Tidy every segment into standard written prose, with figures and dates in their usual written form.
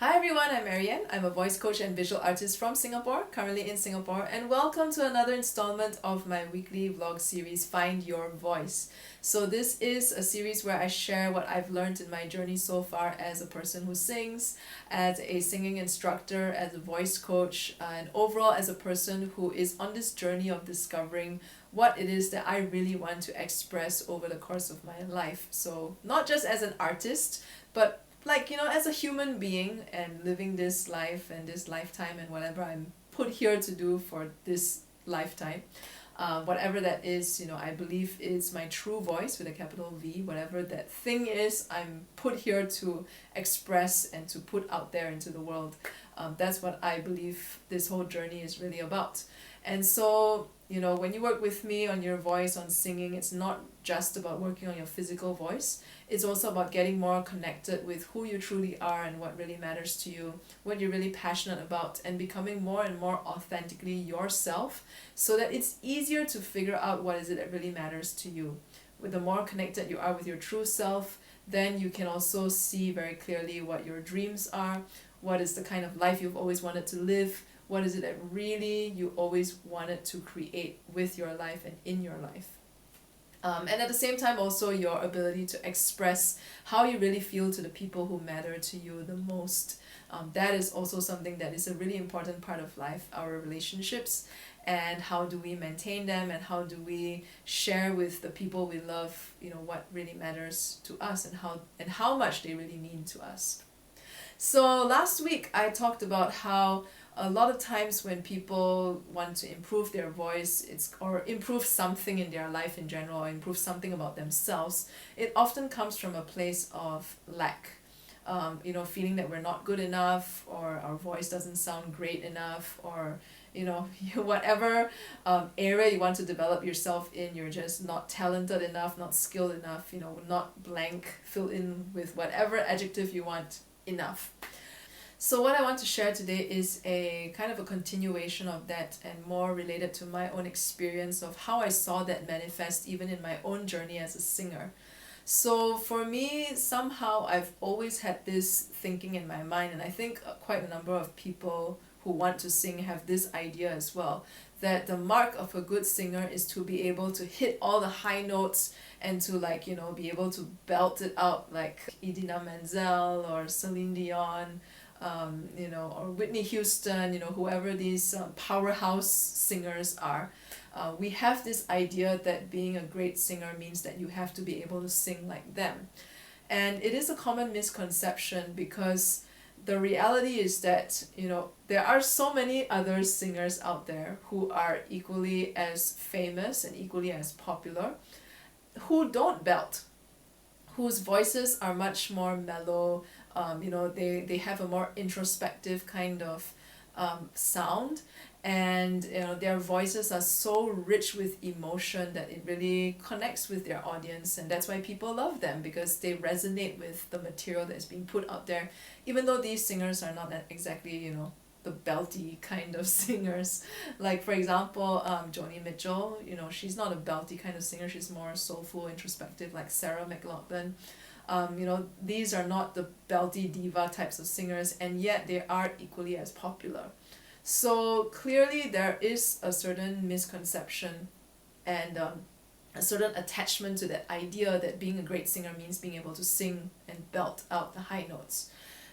Hi everyone, I'm MaryAnn. I'm a voice coach and visual artist from Singapore, currently in Singapore, and welcome to another installment of my weekly vlog series, Find Your Voice. So this is a series where I share what I've learned in my journey so far as a person who sings, as a singing instructor, as a voice coach, and overall as a person who is on this journey of discovering what it is that I really want to express over the course of my life. So not just as an artist, but as a human being and living this life and this lifetime and whatever I'm put here to do for this lifetime, whatever that is, I believe is my true voice with a capital V. Whatever that thing is, I'm put here to express and to put out there into the world. That's what I believe this whole journey is really about. And so, when you work with me on your voice, on singing, it's not just about working on your physical voice. It's also about getting more connected with who you truly are and what really matters to you, what you're really passionate about, and becoming more and more authentically yourself so that it's easier to figure out what is it that really matters to you. With the more connected you are with your true self, then you can also see very clearly what your dreams are, what is the kind of life you've always wanted to live, what is it that really you always wanted to create with your life and in your life. And at the same time also your ability to express how you really feel to the people who matter to you the most. That is also something that is a really important part of life, our relationships, and how do we maintain them, and how do we share with the people we love, what really matters to us and how much they really mean to us. So last week I talked about how a lot of times when people want to improve their voice, or improve something in their life in general, or improve something about themselves, it often comes from a place of lack. Feeling that we're not good enough, or our voice doesn't sound great enough, or whatever area you want to develop yourself in, you're just not talented enough, not skilled enough, not blank, fill in with whatever adjective you want enough. So what I want to share today is a kind of a continuation of that, and more related to my own experience of how I saw that manifest even in my own journey as a singer. So for me, somehow I've always had this thinking in my mind, and I think quite a number of people who want to sing have this idea as well, that the mark of a good singer is to be able to hit all the high notes and to be able to belt it out like Idina Menzel or Celine Dion, or Whitney Houston, whoever these powerhouse singers are. We have this idea that being a great singer means that you have to be able to sing like them. And it is a common misconception, because the reality is that, there are so many other singers out there who are equally as famous and equally as popular, who don't belt, whose voices are much more mellow. They have a more introspective kind of sound, and their voices are so rich with emotion that it really connects with their audience, and that's why people love them, because they resonate with the material that's being put out there, even though these singers are not exactly the belty kind of singers. Like for example, Joni Mitchell, she's not a belty kind of singer, she's more soulful, introspective, like Sarah McLachlan. These are not the belty diva types of singers, and yet they are equally as popular. So clearly there is a certain misconception and a certain attachment to that idea that being a great singer means being able to sing and belt out the high notes.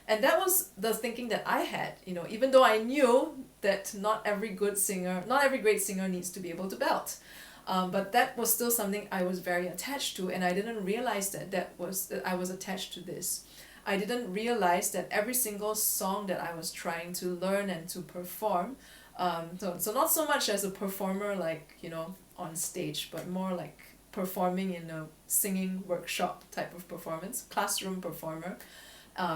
And that was the thinking that I had, even though I knew that not every great singer needs to be able to belt. But that was still something I was very attached to, and I didn't realize that I was attached to this. I didn't realize that every single song that I was trying to learn and to perform, so not so much as a performer on stage, but more like performing in a singing workshop type of performance, classroom performer,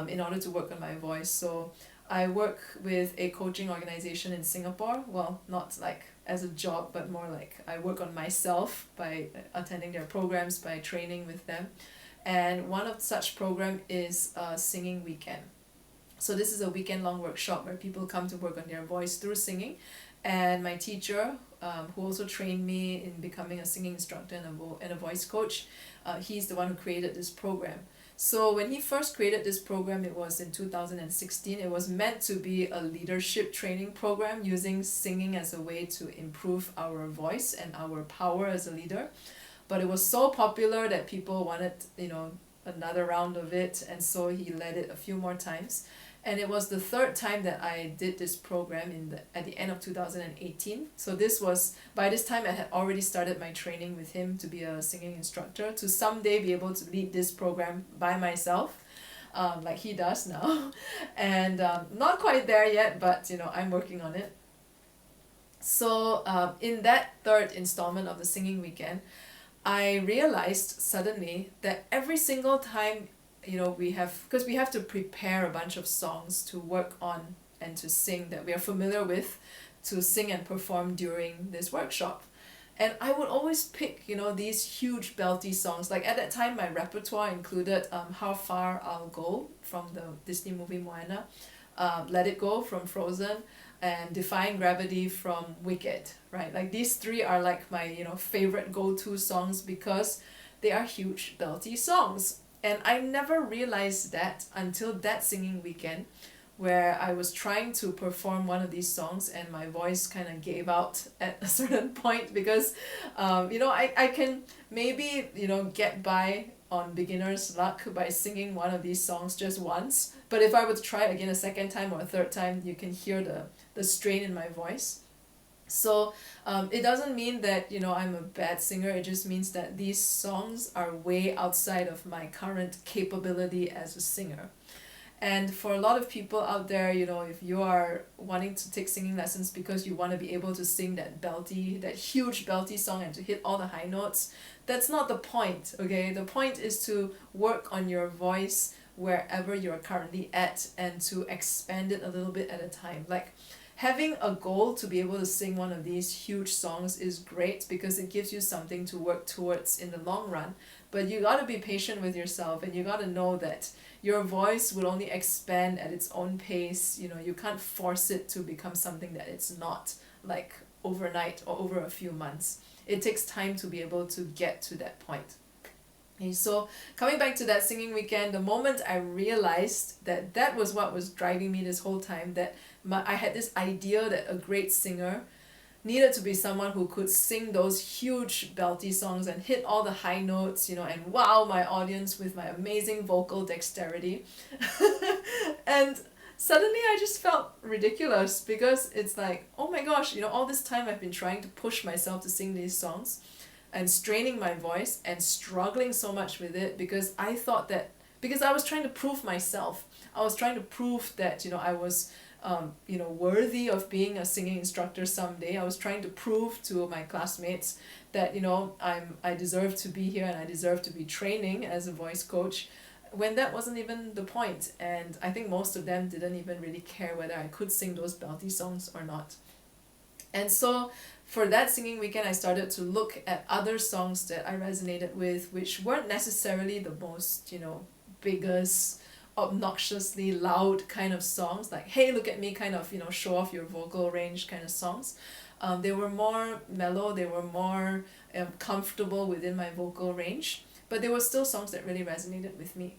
in order to work on my voice. So I work with a coaching organization in Singapore. Well, not like as a job, but more like I work on myself by attending their programs, by training with them. And one of such program is a singing weekend. So this is a weekend-long workshop where people come to work on their voice through singing. And my teacher, who also trained me in becoming a singing instructor and a voice coach, he's the one who created this program. So when he first created this program, it was in 2016. It was meant to be a leadership training program using singing as a way to improve our voice and our power as a leader. But it was so popular that people wanted, another round of it, and so he led it a few more times. And it was the third time that I did this program at the end of 2018. So by this time I had already started my training with him to be a singing instructor, to someday be able to lead this program by myself, like he does now. And not quite there yet, but I'm working on it. So in that third installment of the singing weekend, I realized suddenly that every single time, because we have to prepare a bunch of songs to work on and to sing that we are familiar with, to sing and perform during this workshop. And I would always pick, these huge belty songs. Like at that time, my repertoire included How Far I'll Go from the Disney movie Moana, Let It Go from Frozen, and Defying Gravity from Wicked, right? Like these three are like my, favorite go-to songs because they are huge belty songs. And I never realized that until that singing weekend, where I was trying to perform one of these songs and my voice kind of gave out at a certain point because, I can maybe, get by on beginner's luck by singing one of these songs just once. But if I were to try again a second time or a third time, you can hear the strain in my voice. So it doesn't mean that I'm a bad singer. It just means that these songs are way outside of my current capability as a singer. And for a lot of people out there, if you are wanting to take singing lessons because you want to be able to sing that huge belty song and to hit all the high notes, that's not the point, okay? The point is to work on your voice wherever you're currently at and to expand it a little bit at a time. Like having a goal to be able to sing one of these huge songs is great because it gives you something to work towards in the long run. But you got to be patient with yourself, and you got to know that your voice will only expand at its own pace. You can't force it to become something that it's not, like overnight or over a few months. It takes time to be able to get to that point. Okay, so coming back to that singing weekend, the moment I realized that was what was driving me this whole time, that I had this idea that a great singer needed to be someone who could sing those huge belty songs and hit all the high notes, and wow my audience with my amazing vocal dexterity. And suddenly I just felt ridiculous because it's like, oh my gosh, all this time I've been trying to push myself to sing these songs and straining my voice and struggling so much with it because I thought that, because I was trying to prove myself. I was trying to prove that, I was worthy of being a singing instructor someday. I was trying to prove to my classmates that, I deserve to be here and I deserve to be training as a voice coach, when that wasn't even the point. And I think most of them didn't even really care whether I could sing those belty songs or not. And so for that singing weekend, I started to look at other songs that I resonated with, which weren't necessarily the most, biggest, obnoxiously loud kind of songs, like hey look at me kind of, show off your vocal range kind of songs. They were more mellow, they were more comfortable within my vocal range, but they were still songs that really resonated with me.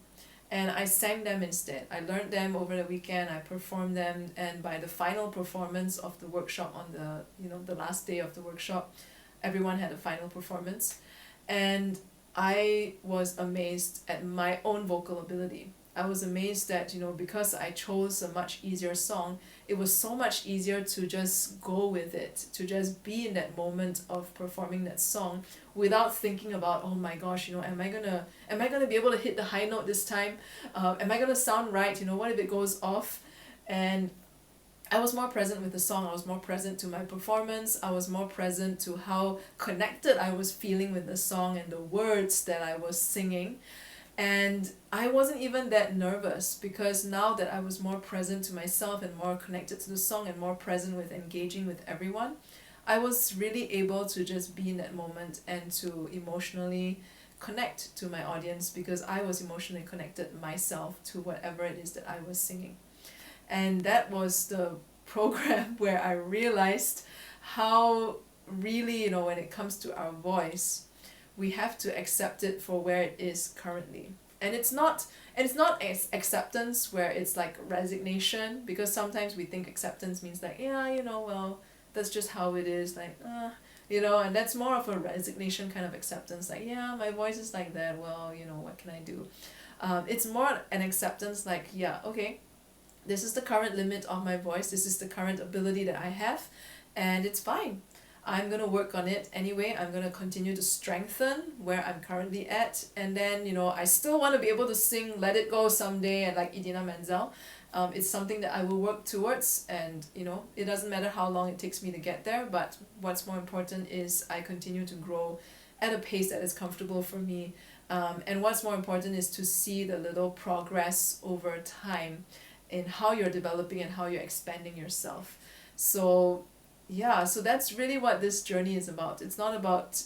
And I sang them instead. I learned them over the weekend, I performed them, and by the final performance of the workshop on the last day of the workshop, everyone had a final performance. And I was amazed at my own vocal ability. I was amazed that, because I chose a much easier song, it was so much easier to just go with it, to just be in that moment of performing that song without thinking about, oh my gosh, am I gonna be able to hit the high note this time? Am I gonna sound right? What if it goes off? And I was more present with the song. I was more present to my performance. I was more present to how connected I was feeling with the song and the words that I was singing. And I wasn't even that nervous because now that I was more present to myself and more connected to the song and more present with engaging with everyone, I was really able to just be in that moment and to emotionally connect to my audience because I was emotionally connected myself to whatever it is that I was singing. And that was the program where I realized how really, when it comes to our voice, we have to accept it for where it is currently. And it's not acceptance where it's like resignation, because sometimes we think acceptance means like, yeah, well, that's just how it is, like, and that's more of a resignation kind of acceptance, like, yeah, my voice is like that, well, what can I do? It's more an acceptance like, yeah, okay, this is the current limit of my voice, this is the current ability that I have, and it's fine. I'm gonna work on it anyway. I'm gonna continue to strengthen where I'm currently at, and then I still want to be able to sing "Let It Go" someday, and like Idina Menzel. It's something that I will work towards, and it doesn't matter how long it takes me to get there. But what's more important is I continue to grow at a pace that is comfortable for me. And what's more important is to see the little progress over time in how you're developing and how you're expanding yourself. So yeah, so that's really what this journey is about. It's not about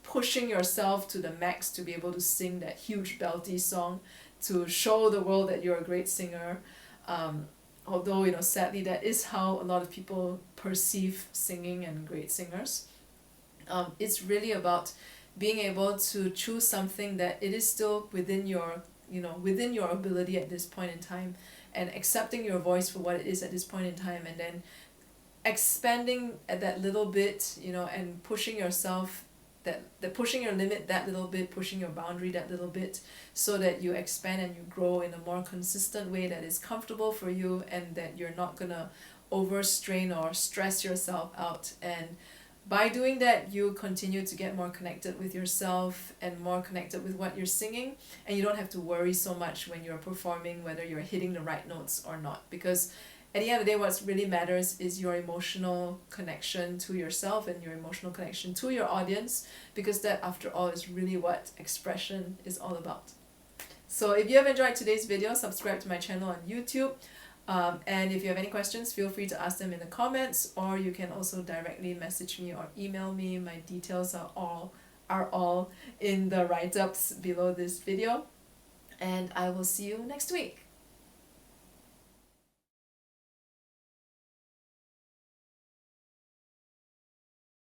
pushing yourself to the max to be able to sing that huge belty song, to show the world that you're a great singer. Although sadly that is how a lot of people perceive singing and great singers. It's really about being able to choose something that it is still within your ability at this point in time, and accepting your voice for what it is at this point in time, and then expanding at that little bit, and pushing yourself, that pushing your limit that little bit, pushing your boundary that little bit, so that you expand and you grow in a more consistent way that is comfortable for you, and that you're not gonna overstrain or stress yourself out. And by doing that, you continue to get more connected with yourself and more connected with what you're singing, and you don't have to worry so much when you're performing whether you're hitting the right notes or not, because at the end of the day, what really matters is your emotional connection to yourself and your emotional connection to your audience, because that, after all, is really what expression is all about. So if you have enjoyed today's video, subscribe to my channel on YouTube. And if you have any questions, feel free to ask them in the comments, or you can also directly message me or email me. My details are all in the write-ups below this video. And I will see you next week.